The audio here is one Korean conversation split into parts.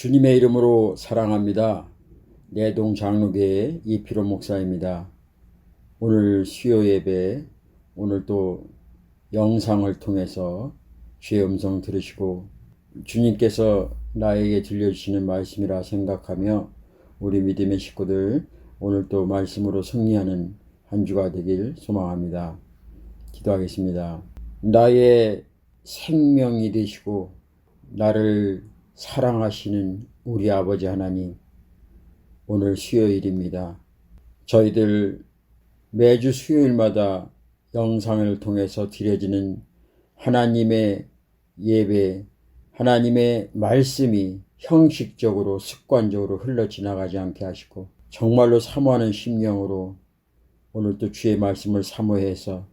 주님의 이름으로 사랑합니다. 내동 장로교회 이필호 목사입니다. 오늘 수요 예배, 오늘 또 영상을 통해서 주의 음성 들으시고 주님께서 나에게 들려주시는 말씀이라 생각하며 우리 믿음의 식구들 오늘 또 말씀으로 승리하는 한 주가 되길 소망합니다. 기도하겠습니다. 나의 생명이 되시고 나를 사랑하시는 우리 아버지 하나님, 오늘 수요일입니다. 저희들 매주 수요일마다 영상을 통해서 드려지는 하나님의 예배, 하나님의 말씀이 형식적으로 습관적으로 흘러 지나가지 않게 하시고 정말로 사모하는 심령으로 오늘 또 주의 말씀을 사모해서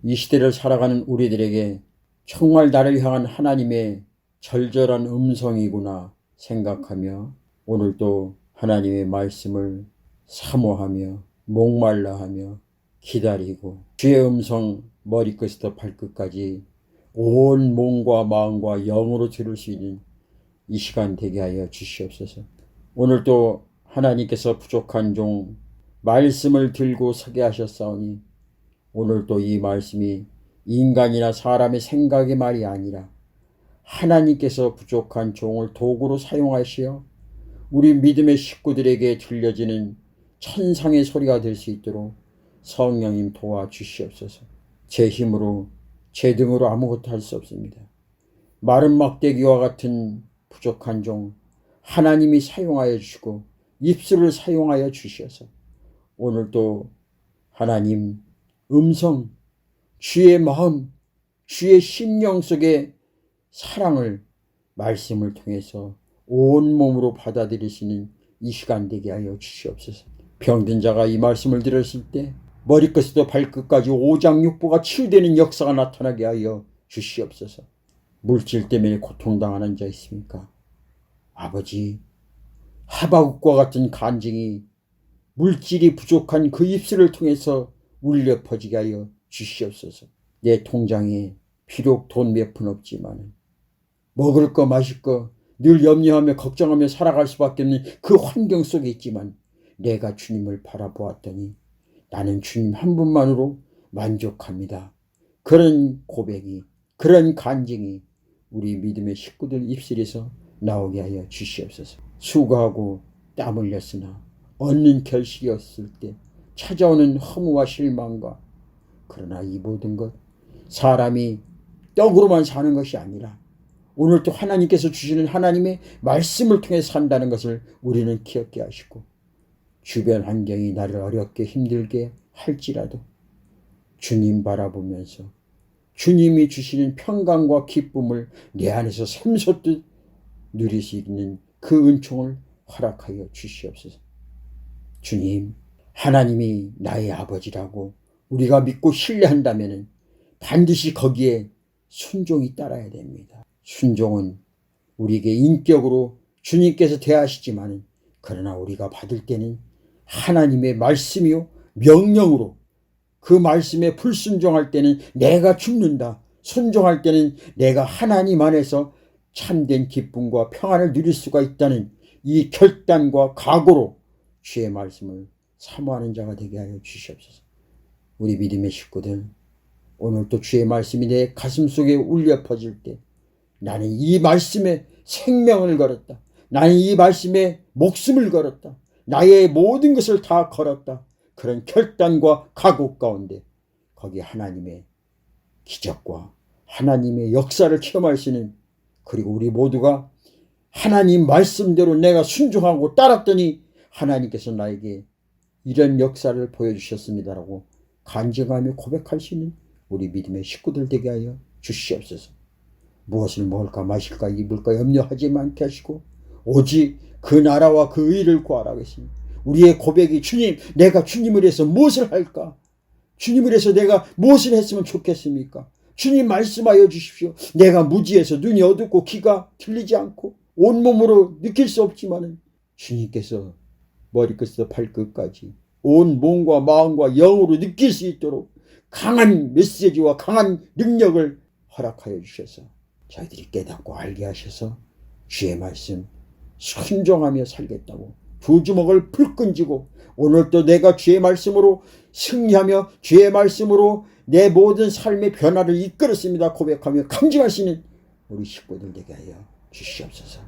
이 시대를 살아가는 우리들에게 정말 나를 향한 하나님의 절절한 음성이구나 생각하며 오늘도 하나님의 말씀을 사모하며 목말라하며 기다리고 주의 음성 머리끝부터 발끝까지 온 몸과 마음과 영으로 들을 수 있는 이 시간 되게 하여 주시옵소서. 오늘도 하나님께서 부족한 종 말씀을 들고 서게 하셨사오니 오늘도 이 말씀이 인간이나 사람의 생각의 말이 아니라 하나님께서 부족한 종을 도구로 사용하시어 우리 믿음의 식구들에게 들려지는 천상의 소리가 될 수 있도록 성령님 도와주시옵소서. 제 힘으로 제 등으로 아무것도 할 수 없습니다. 마른 막대기와 같은 부족한 종 하나님이 사용하여 주시고 입술을 사용하여 주셔서 오늘도 하나님 음성, 주의 마음, 주의 심령 속에 사랑을 말씀을 통해서 온몸으로 받아들이시는 이 시간 되게 하여 주시옵소서. 병든 자가 이 말씀을 들었을 때 머리끝부터 발끝까지 오장육부가 치유되는 역사가 나타나게 하여 주시옵소서. 물질 때문에 고통당하는 자 있습니까? 아버지, 하바국과 같은 간증이 물질이 부족한 그 입술을 통해서 울려 퍼지게 하여 주시옵소서. 내 통장에 비록 돈 몇 푼 없지만 먹을 거 마실 거 늘 염려하며 걱정하며 살아갈 수밖에 없는 그 환경 속에 있지만 내가 주님을 바라보았더니 나는 주님 한 분만으로 만족합니다. 그런 고백이, 그런 간증이 우리 믿음의 식구들 입술에서 나오게 하여 주시옵소서. 수고하고 땀 흘렸으나 얻는 결실이었을 때 찾아오는 허무와 실망과 그러나 이 모든 것 사람이 떡으로만 사는 것이 아니라 오늘 또 하나님께서 주시는 하나님의 말씀을 통해 산다는 것을 우리는 기억게 하시고 주변 환경이 나를 어렵게 힘들게 할지라도 주님 바라보면서 주님이 주시는 평강과 기쁨을 내 안에서 샘솟듯 누릴 수 있는 그 은총을 허락하여 주시옵소서. 주님, 하나님이 나의 아버지라고 우리가 믿고 신뢰한다면 반드시 거기에 순종이 따라야 됩니다. 순종은 우리에게 인격으로 주님께서 대하시지만 그러나 우리가 받을 때는 하나님의 말씀이요 명령으로 그 말씀에 불순종할 때는 내가 죽는다. 순종할 때는 내가 하나님 안에서 참된 기쁨과 평안을 누릴 수가 있다는 이 결단과 각오로 주의 말씀을 사모하는 자가 되게 하여 주시옵소서. 우리 믿음의 식구들 오늘 또 주의 말씀이 내 가슴 속에 울려 퍼질 때 나는 이 말씀에 생명을 걸었다. 나는 이 말씀에 목숨을 걸었다. 나의 모든 것을 다 걸었다. 그런 결단과 각오 가운데 거기에 하나님의 기적과 하나님의 역사를 체험할 수 있는 그리고 우리 모두가 하나님 말씀대로 내가 순종하고 따랐더니 하나님께서 나에게 이런 역사를 보여주셨습니다라고 간증하며 고백할 수 있는 우리 믿음의 식구들 되게 하여 주시옵소서. 무엇을 먹을까 마실까 입을까 염려하지 않게 하시고 오직 그 나라와 그 의를 구하라 하겠습니다. 우리의 고백이 주님, 내가 주님을 위해서 무엇을 할까? 주님을 위해서 내가 무엇을 했으면 좋겠습니까? 주님 말씀하여 주십시오. 내가 무지해서 눈이 어둡고 귀가 들리지 않고 온몸으로 느낄 수 없지만 주님께서 머리끝에서 발끝까지 온 몸과 마음과 영으로 느낄 수 있도록 강한 메시지와 강한 능력을 허락하여 주셔서 저희들이 깨닫고 알게 하셔서 주의 말씀 순종하며 살겠다고 두 주먹을 불끈 쥐고 오늘도 내가 주의 말씀으로 승리하며 주의 말씀으로 내 모든 삶의 변화를 이끌었습니다 고백하며 강증하시는 우리 식구들 되게 하여 주시옵소서.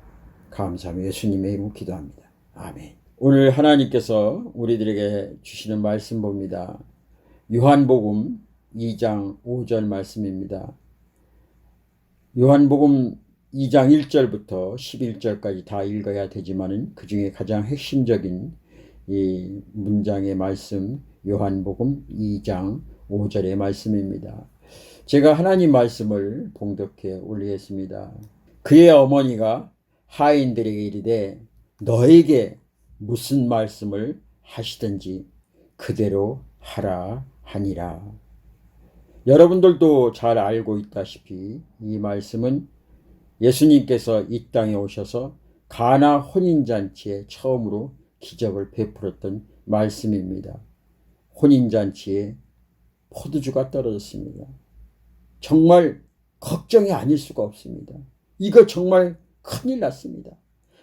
감사하며 예수님의 이름으로 기도합니다. 아멘. 오늘 하나님께서 우리들에게 주시는 말씀 봅니다. 요한복음 2장 5절 말씀입니다. 요한복음 2장 1절부터 11절까지 다 읽어야 되지만은 그 중에 가장 핵심적인 이 문장의 말씀 요한복음 2장 5절의 말씀입니다. 제가 하나님 말씀을 봉독해 올리겠습니다. 그의 어머니가 하인들에게 이르되 너에게 무슨 말씀을 하시든지 그대로 하라 하니라. 여러분들도 잘 알고 있다시피 이 말씀은 예수님께서 이 땅에 오셔서 가나 혼인잔치에 처음으로 기적을 베풀었던 말씀입니다. 혼인잔치에 포도주가 떨어졌습니다. 정말 걱정이 아닐 수가 없습니다. 이거 정말 큰일 났습니다.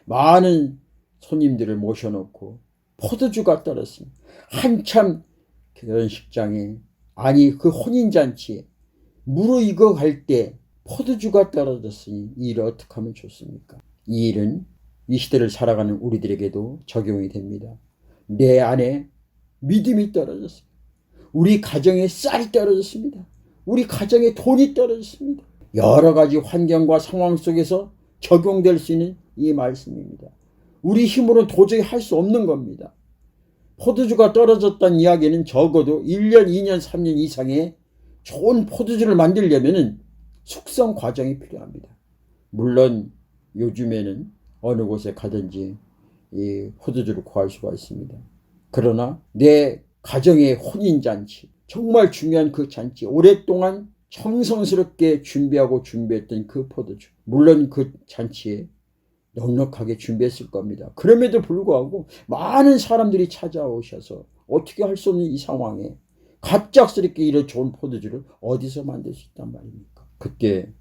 많은 손님들을 모셔놓고 포도주가 떨어졌습니다. 한참 결혼식장에 아니 그 혼인잔치에 무르익어갈 때 포도주가 떨어졌으니 이 일을 어떻게 하면 좋습니까? 이 일은 이 시대를 살아가는 우리들에게도 적용이 됩니다. 내 안에 믿음이 떨어졌습니다. 우리 가정에 쌀이 떨어졌습니다. 우리 가정에 돈이 떨어졌습니다. 여러 가지 환경과 상황 속에서 적용될 수 있는 이 말씀입니다. 우리 힘으로 도저히 할 수 없는 겁니다. 포도주가 떨어졌다는 이야기는 적어도 1년, 2년, 3년 이상의 좋은 포도주를 만들려면 숙성 과정이 필요합니다. 물론 요즘에는 어느 곳에 가든지 이 포도주를 구할 수가 있습니다. 그러나 내 가정의 혼인잔치, 정말 중요한 그 잔치, 오랫동안 정성스럽게 준비했던 그 포도주, 물론 그 잔치에 넉넉하게 준비했을 겁니다. 그럼에도 불구하고 많은 사람들이 찾아오셔서 어떻게 할 수 없는 이 상황에 갑작스럽게 이런 좋은 포도주를 어디서 만들 수 있단 말입니까? 그때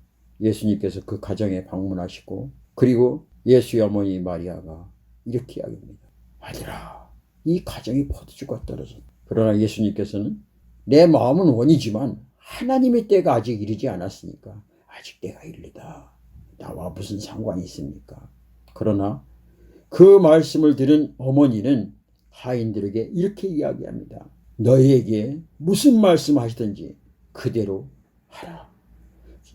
예수님께서 그 가정에 방문하시고 그리고 예수의 어머니 마리아가 이렇게 이야기합니다. 아들아, 이 가정에 포도주가 떨어졌다. 그러나 예수님께서는 내 마음은 원이지만 하나님의 때가 아직 이르지 않았으니까 아직 때가 이르다. 나와 무슨 상관이 있습니까? 그러나 그 말씀을 들은 어머니는 하인들에게 이렇게 이야기합니다. 너희에게 무슨 말씀 하시든지 그대로 하라.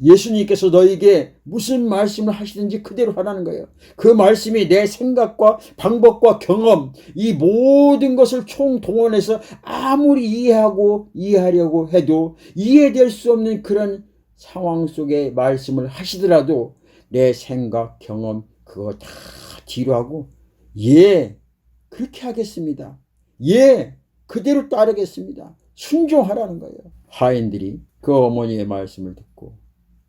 예수님께서 너희에게 무슨 말씀을 하시든지 그대로 하라는 거예요. 그 말씀이 내 생각과 방법과 경험, 이 모든 것을 총동원해서 아무리 이해하려고 해도 이해될 수 없는 그런 상황 속에 말씀을 하시더라도 내 생각, 경험 그거 다 뒤로 하고 예, 그렇게 하겠습니다. 예, 그대로 따르겠습니다. 순종하라는 거예요. 하인들이 그 어머니의 말씀을 듣고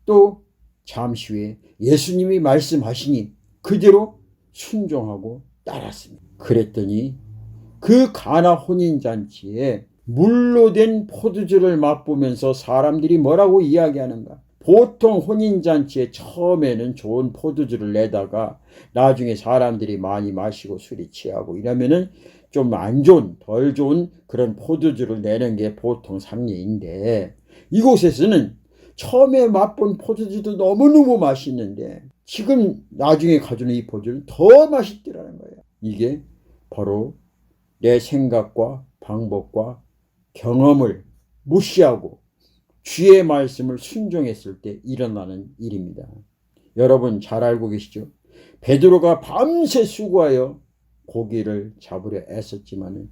또 잠시 후에 예수님이 말씀하시니 그대로 순종하고 따랐습니다. 그랬더니 그 가나 혼인잔치에 물로 된 포도주를 맛보면서 사람들이 뭐라고 이야기하는가? 보통 혼인잔치에 처음에는 좋은 포도주를 내다가 나중에 사람들이 많이 마시고 술이 취하고 이러면은 좀 안 좋은, 덜 좋은 그런 포도주를 내는 게 보통 상례인데 이곳에서는 처음에 맛본 포도주도 너무너무 맛있는데 지금 나중에 가져오는 이 포도주는 더 맛있더라는 거예요. 이게 바로 내 생각과 방법과 경험을 무시하고 주의 말씀을 순종했을 때 일어나는 일입니다. 여러분 잘 알고 계시죠? 베드로가 밤새 수고하여 고기를 잡으려 애썼지만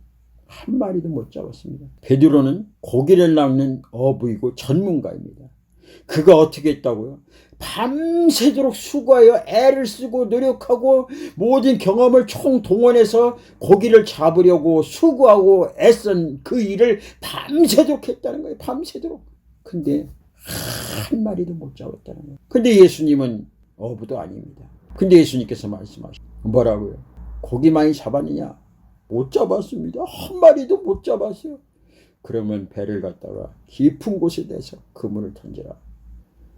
한 마리도 못 잡았습니다. 베드로는 고기를 낚는 어부이고 전문가입니다. 그가 어떻게 했다고요? 밤새도록 수고하여 애를 쓰고 노력하고 모든 경험을 총동원해서 고기를 잡으려고 수고하고 애쓴 그 일을 밤새도록 했다는 거예요. 밤새도록. 근데 한 마리도 못 잡았다는 거예요. 근데 예수님은 어부도 아닙니다. 근데 예수님께서 말씀하시죠. 뭐라고요? 고기 많이 잡았느냐? 못 잡았습니다. 한 마리도 못 잡았어요. 그러면 배를 갖다가 깊은 곳에 대서 그물을 던져라.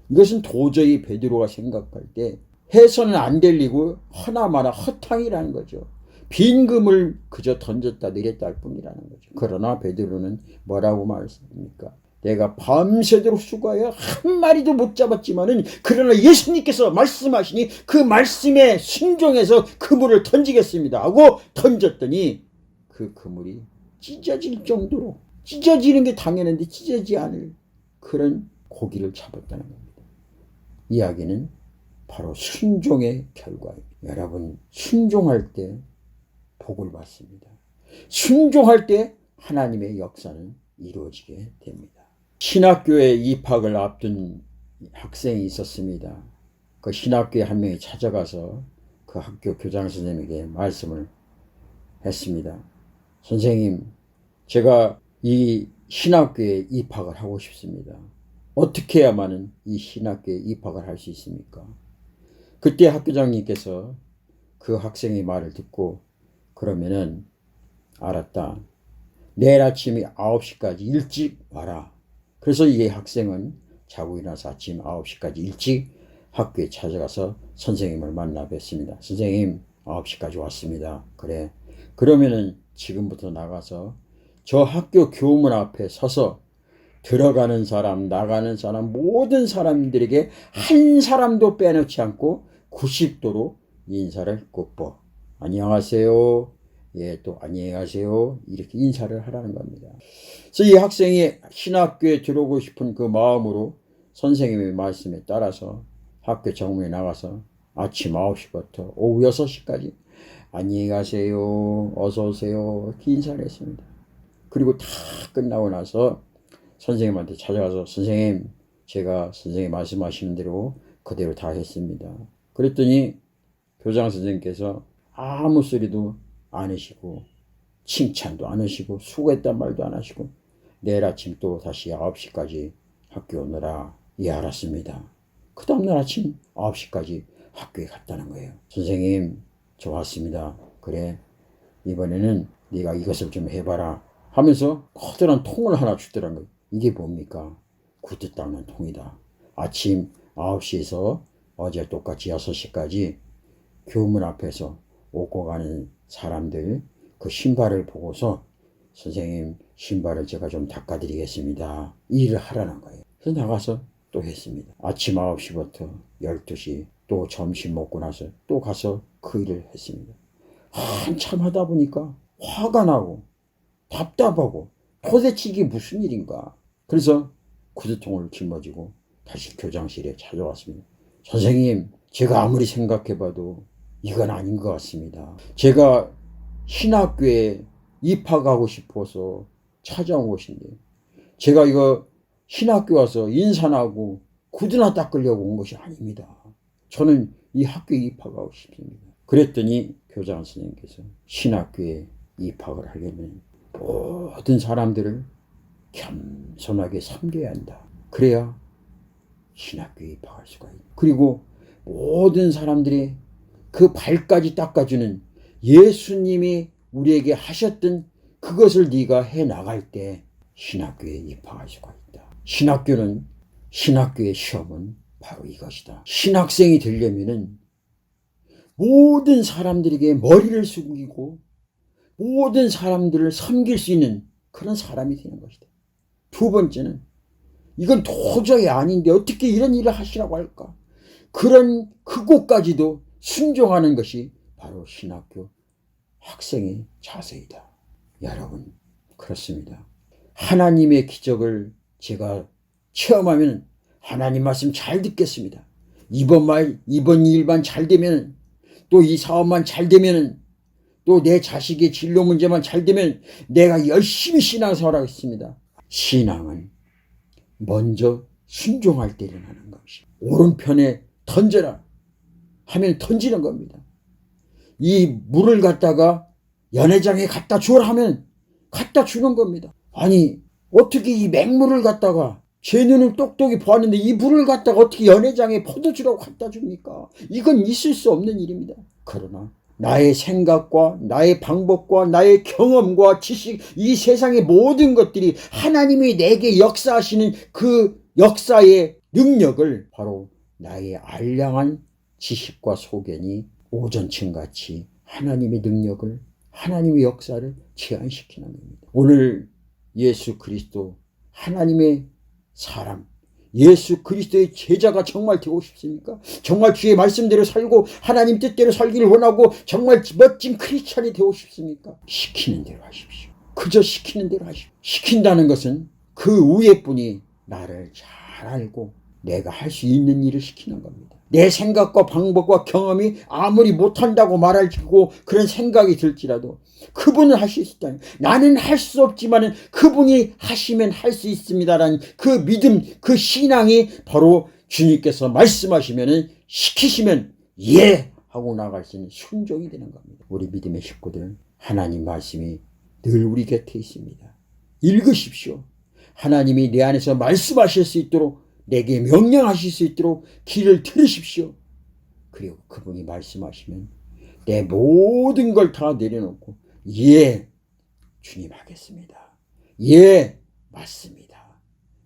이것은 도저히 베드로가 생각할 때 해서는 안 될 일이고 허나마나 허탕이라는 거죠. 빈 금을 그저 던졌다 내렸다 할 뿐이라는 거죠. 그러나 베드로는 뭐라고 말했습니까? 내가 밤새도록 수고하여 한 마리도 못 잡았지만은 그러나 예수님께서 말씀하시니 그 말씀에 순종해서 그물을 던지겠습니다 하고 던졌더니 그 그물이 찢어질 정도로, 찢어지는 게 당연한데 찢어지지 않을 그런 고기를 잡았다는 겁니다. 이야기는 바로 순종의 결과예요. 여러분, 순종할 때 복을 받습니다. 순종할 때 하나님의 역사는 이루어지게 됩니다. 신학교에 입학을 앞둔 학생이 있었습니다. 그 신학교에 한 명이 찾아가서 그 학교 교장 선생님에게 말씀을 했습니다. 선생님, 제가 이 신학교에 입학을 하고 싶습니다. 어떻게 해야만 이 신학교에 입학을 할 수 있습니까? 그때 학교장님께서 그 학생의 말을 듣고 그러면은 알았다. 내일 아침 9시까지 일찍 와라. 그래서 이 학생은 자고 일어나서 아침 9시까지 일찍 학교에 찾아가서 선생님을 만나 뵀습니다. 선생님, 9시까지 왔습니다. 그래. 그러면은 지금부터 나가서 저 학교 교문 앞에 서서 들어가는 사람, 나가는 사람, 모든 사람들에게 한 사람도 빼놓지 않고 90도로 인사를 굽고 안녕하세요. 예, 또 안녕히 가세요. 이렇게 인사를 하라는 겁니다. 그래서 이 학생이 신학교에 들어오고 싶은 그 마음으로 선생님의 말씀에 따라서 학교 정문에 나가서 아침 9시부터 오후 6시까지 안녕히 가세요. 어서 오세요. 이렇게 인사를 했습니다. 그리고 다 끝나고 나서 선생님한테 찾아가서 선생님, 제가 선생님 말씀하시는 대로 그대로 다 했습니다. 그랬더니 교장 선생님께서 아무 소리도 안 하시고 칭찬도 안 하시고 수고했단 말도 안 하시고 내일 아침 또 다시 9시까지 학교 오느라 예 알았습니다. 그 다음날 아침 9시까지 학교에 갔다는 거예요. 선생님, 좋았습니다. 그래, 이번에는 네가 이것을 좀 해봐라 하면서 커다란 통을 하나 주더란 거예요. 이게 뭡니까? 구두 닦는 통이다. 아침 9시에서 어제 똑같이 6시까지 교문 앞에서 오고 가는 사람들 그 신발을 보고서 선생님, 신발을 제가 좀 닦아드리겠습니다. 이 일을 하라는 거예요. 그래서 나가서 또 했습니다. 아침 9시부터 12시 또 점심 먹고 나서 또 가서 그 일을 했습니다. 한참 하다 보니까 화가 나고 답답하고 도대체 이게 무슨 일인가. 그래서 구두통을 짊어지고 다시 교장실에 찾아왔습니다. 선생님, 제가 아무리 생각해봐도 이건 아닌 것 같습니다. 제가 신학교에 입학하고 싶어서 찾아온 것인데 제가 이거 신학교 와서 인사나고 구두나 닦으려고 온 것이 아닙니다. 저는 이 학교에 입학하고 싶습니다. 그랬더니 교장 선생님께서 신학교에 입학을 하려면 모든 사람들을 겸손하게 섬겨야 한다. 그래야 신학교에 입학할 수가 있다. 그리고 모든 사람들이 그 발까지 닦아주는 예수님이 우리에게 하셨던 그것을 네가 해나갈 때 신학교에 입학할 수가 있다. 신학교의 시험은 바로 이것이다. 신학생이 되려면은 모든 사람들에게 머리를 숙이고 모든 사람들을 섬길 수 있는 그런 사람이 되는 것이다. 두 번째는 이건 도저히 아닌데 어떻게 이런 일을 하시라고 할까? 그런 그곳까지도 순종하는 것이 바로 신학교 학생의 자세이다. 여러분, 그렇습니다. 하나님의 기적을 제가 체험하면 하나님 말씀 잘 듣겠습니다. 이번 일만 잘 되면, 또 이 사업만 잘 되면, 또 내 자식의 진로 문제만 잘 되면 내가 열심히 신앙생활 하겠습니다. 신앙은 먼저 순종할 때 일어나는 것이. 오른편에 던져라 하면 던지는 겁니다. 이 물을 갖다가 연회장에 갖다 주라 하면 갖다 주는 겁니다. 아니, 어떻게 이 맹물을 갖다가 제 눈을 똑똑히 보았는데 이 물을 갖다가 어떻게 연회장에 포도주라고 갖다 줍니까? 이건 있을 수 없는 일입니다. 그러나 나의 생각과 나의 방법과 나의 경험과 지식, 이 세상의 모든 것들이 하나님이 내게 역사하시는 그 역사의 능력을 바로 나의 알량한 지식과 소견이 오존층같이 하나님의 능력을, 하나님의 역사를 제한시키는 겁니다. 오늘 예수 그리스도 하나님의 사람, 예수 그리스도의 제자가 정말 되고 싶습니까? 정말 주의 말씀대로 살고 하나님 뜻대로 살기를 원하고 정말 멋진 크리스찬이 되고 싶습니까? 시키는 대로 하십시오. 그저 시키는 대로 하십시오. 시킨다는 것은 그 위에 분이 나를 잘 알고 내가 할 수 있는 일을 시키는 겁니다. 내 생각과 방법과 경험이 아무리 못한다고 말하고 그런 생각이 들지라도 그분은 하실 수 있다. 나는 할 수 없지만 그분이 하시면 할 수 있습니다라는 그 믿음, 그 신앙이 바로 주님께서 말씀하시면 시키시면 예 하고 나갈 수 있는 순종이 되는 겁니다. 우리 믿음의 식구들, 하나님 말씀이 늘 우리 곁에 있습니다. 읽으십시오. 하나님이 내 안에서 말씀하실 수 있도록, 내게 명령하실 수 있도록 귀를 들으십시오. 그리고 그분이 말씀하시면 내 모든 걸 다 내려놓고 예, 주님 하겠습니다. 예, 맞습니다.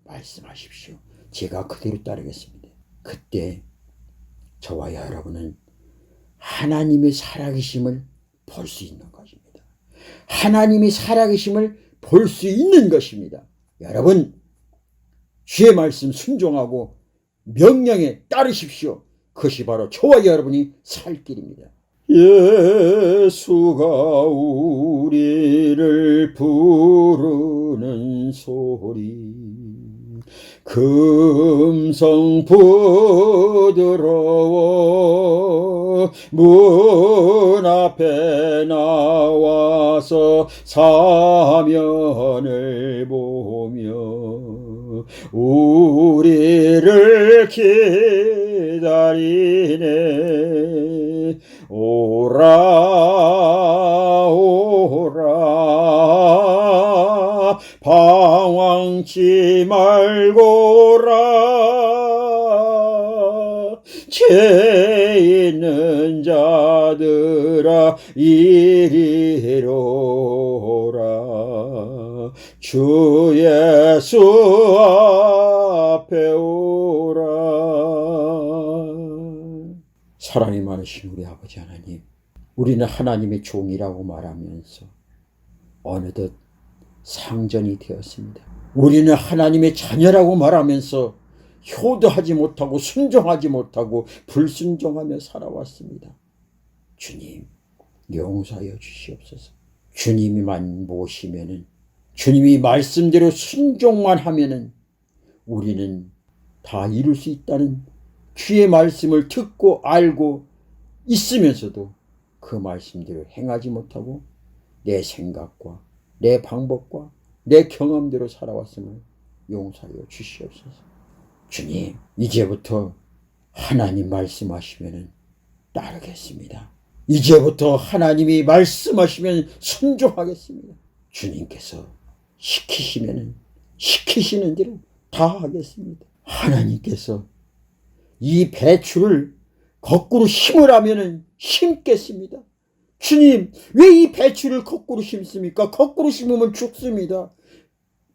말씀하십시오. 제가 그대로 따르겠습니다. 그때 저와 여러분은 하나님의 살아계심을 볼 수 있는 것입니다. 하나님이 살아계심을 볼 수 있는 것입니다. 여러분, 주의 말씀 순종하고 명령에 따르십시오. 그것이 바로 저와 여러분이 살 길입니다. 예수가 우리를 부르는 소리, 금성 부드러워 문 앞에 나와서 사면을 보며 우리를 기다리네. 오라 오라 방황치 말고라. 죄 있는 자들아 이리로라. 주 예수 앞에 오라. 사랑이 많으신 우리 아버지 하나님, 우리는 하나님의 종이라고 말하면서 어느덧 상전이 되었습니다. 우리는 하나님의 자녀라고 말하면서 효도하지 못하고 순종하지 못하고 불순종하며 살아왔습니다. 주님, 용서하여 주시옵소서. 주님이만 모시면은, 주님이 말씀대로 순종만 하면은 우리는 다 이룰 수 있다는 주의 말씀을 듣고 알고 있으면서도 그 말씀대로 행하지 못하고 내 생각과 내 방법과 내 경험대로 살아왔음을 용서하여 주시옵소서. 주님, 이제부터 하나님 말씀하시면 따르겠습니다. 이제부터 하나님이 말씀하시면 순종하겠습니다. 주님께서 시키시면 시키시는 대로 다 하겠습니다. 하나님께서 이 배추를 거꾸로 심으라면 심겠습니다. 주님, 왜 이 배추를 거꾸로 심습니까? 거꾸로 심으면 죽습니다.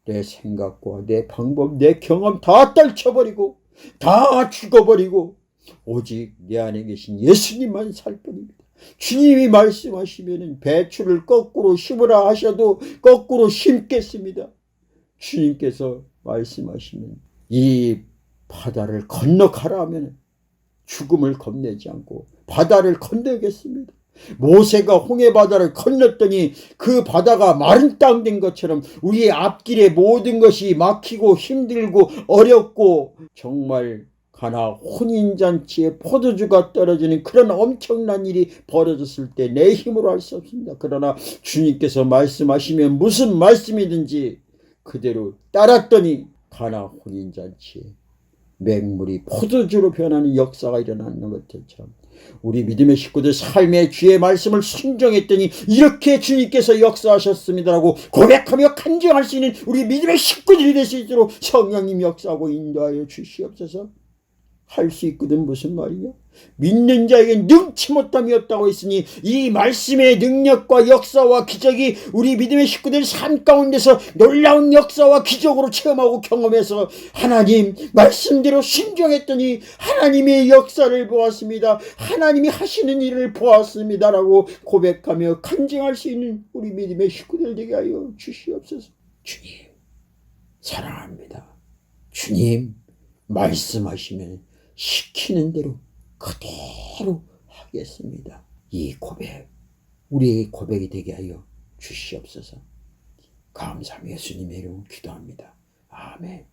내 생각과 내 방법, 내 경험 다 떨쳐버리고 다 죽어버리고 오직 내 안에 계신 예수님만 살 뿐입니다. 주님이 말씀하시면 배추를 거꾸로 심으라 하셔도 거꾸로 심겠습니다. 주님께서 말씀하시면 이 바다를 건너가라 하면 죽음을 겁내지 않고 바다를 건너겠습니다. 모세가 홍해 바다를 건넜더니 그 바다가 마른 땅 된 것처럼 우리의 앞길에 모든 것이 막히고 힘들고 어렵고 정말 가나 혼인잔치에 포도주가 떨어지는 그런 엄청난 일이 벌어졌을 때 내 힘으로 할 수 없습니다. 그러나 주님께서 말씀하시면 무슨 말씀이든지 그대로 따랐더니 가나 혼인잔치에 맹물이 포도주로 변하는 역사가 일어나는 것처럼 우리 믿음의 식구들 삶의 주의 말씀을 순종했더니 이렇게 주님께서 역사하셨습니다라고 고백하며 간증할 수 있는 우리 믿음의 식구들이 될 수 있도록 성령님 역사하고 인도하여 주시옵소서. 할 수 있거든. 무슨 말이야? 믿는 자에겐 능치 못함이 없다고 했으니 이 말씀의 능력과 역사와 기적이 우리 믿음의 식구들 삶 가운데서 놀라운 역사와 기적으로 체험하고 경험해서 하나님 말씀대로 순종했더니 하나님의 역사를 보았습니다. 하나님이 하시는 일을 보았습니다라고 고백하며 간증할 수 있는 우리 믿음의 식구들 되게 하여 주시옵소서. 주님 사랑합니다. 주님 말씀하시면 시키는 대로 그대로 하겠습니다. 이 고백 우리의 고백이 되게 하여 주시옵소서. 감사하며 예수님의 이름으로 기도합니다. 아멘.